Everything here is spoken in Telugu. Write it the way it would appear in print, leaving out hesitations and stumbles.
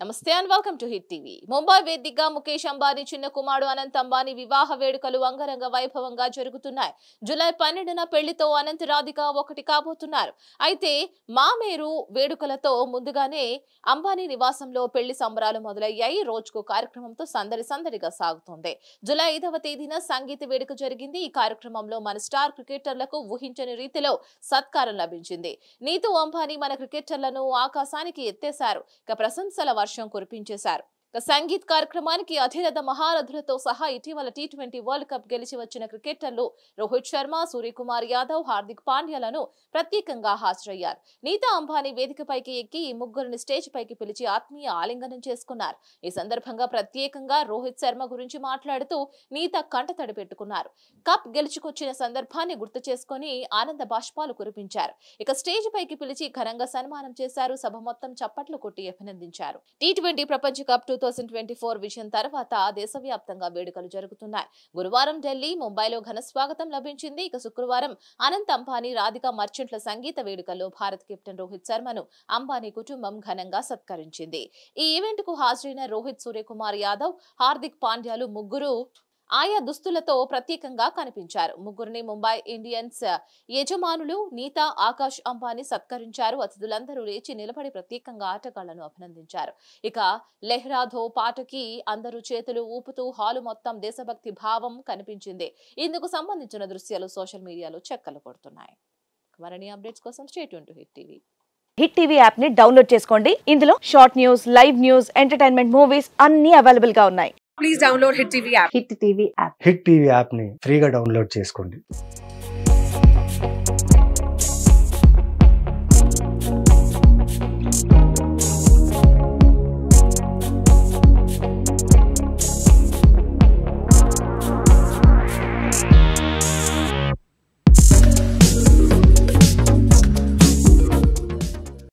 నమస్తే and welcome to hit TV. Mumbai వేదికగా ముఖేష్ అంబానీ చిన్న కుమారుడు అనంత్ అంబానీ వివాహ వేడుకలు అంగరంగ వైభవంగా జరుగుతున్నాయి. జూలై 12న పెళ్లితో అనంత్ రాధిక ఒకటి కాబోతున్నారు. అయితే మామేరు వేడుకలతో ముందుగానే అంబానీ నివాసంలో పెళ్లి సంబరాలు మొదలయ్యాయి. రోజుకు కార్యక్రమంతో సందడిగా సాగుతోంది. జూలై 5వ తేదీన సంగీత వేడుక జరిగింది. ఈ కార్యక్రమంలో మన స్టార్ క్రికెటర్లకు ఊహించని రీతిలో సత్కారం లభించింది. నీతూ అంబానీ మన క్రికెటర్లను ఆకాశానికి ఎత్తేశారు. ఇక ప్రశంసల వర్షం కురిపించేశారు. సంగీత్ కార్యక్రమానికి అధిరథ మహారథులతో సహా ఇటీవల టీ20 వరల్డ్ కప్ గెలిచి వచ్చిన క్రికెటర్లు రోహిత్ శర్మ, సూర్యకుమార్ యాదవ్, హార్దిక్ పాండ్యాలను ప్రత్యేకంగా హాజరయ్యారు. నీతా అంబానీ వేదికపైకి ఎక్కి ఈ ముగ్గురిని స్టేజ్ పైకి పిలిచి ఆత్మీయ ఆలింగనం చేసుకున్నారు. ఈ సందర్భంగా ప్రత్యేకంగా రోహిత్ శర్మ గురించి మాట్లాడుతూ నీతా కంటతడి పెట్టుకున్నారు. కప్ గెలుచుకొచ్చిన సందర్భాన్ని గుర్తు చేసుకుని ఆనంద బాష్పాలు కురిపించారు. ఇక స్టేజ్ పైకి పిలిచి ఘనంగా సన్మానం చేశారు. సభ మొత్తం చప్పట్లు కొట్టి అభినందించారు. టీ20 ప్రపంచ కప్ 2024 విజయం తర్వాత దేశవ్యాప్తంగా వేడుకలు జరుగుతున్నాయి. గురువారం ఢిల్లీ, ముంబైలో ఘన స్వాగతం లభించింది. ఇక శుక్రవారం అనంత్ అంబానీ, రాధిక మర్చెంట్ల సంగీత వేడుకల్లో భారత్ కెప్టెన్ రోహిత్ శర్మను అంబానీ కుటుంబం ఘనంగా సత్కరించింది. ఈ ఈవెంట్ కు హాజరైన రోహిత్, సూర్యకుమార్ యాదవ్, హార్దిక్ పాండ్యాలు ముగ్గురు ఆయా దుస్తులతో ప్రత్యేకంగా కనిపించారు. ముగ్గురిని ముంబై ఇండియన్స్ యజమానులు నీతా, ఆకాష్ అంబానీ సత్కరించారు. అతిథులందరూ లేచి నిలబడి ప్రత్యేకంగా ఆటగాళ్లను అభినందించారు. ఇక లెహ్రాధో పాటకి అందరూ చేతులు ఊపుతూ హాలు మొత్తం దేశభక్తి భావం కనిపించింది. ఇందుకు సంబంధించిన దృశ్యాలు సోషల్ మీడియాలో చక్కర్లు కొడుతున్నాయి. మరిన్ని అప్డేట్స్ కోసం stay tune to hit TV. Hit TV app ని డౌన్లోడ్ చేసుకోండి. ఇందులో short news, live news, entertainment movies అన్ని అవైలబుల్ గా ఉన్నాయి. Please download Hit TV app. Hit TV app hit TV app ని ఫ్రీగా డౌన్లోడ్ చేసుకోండి.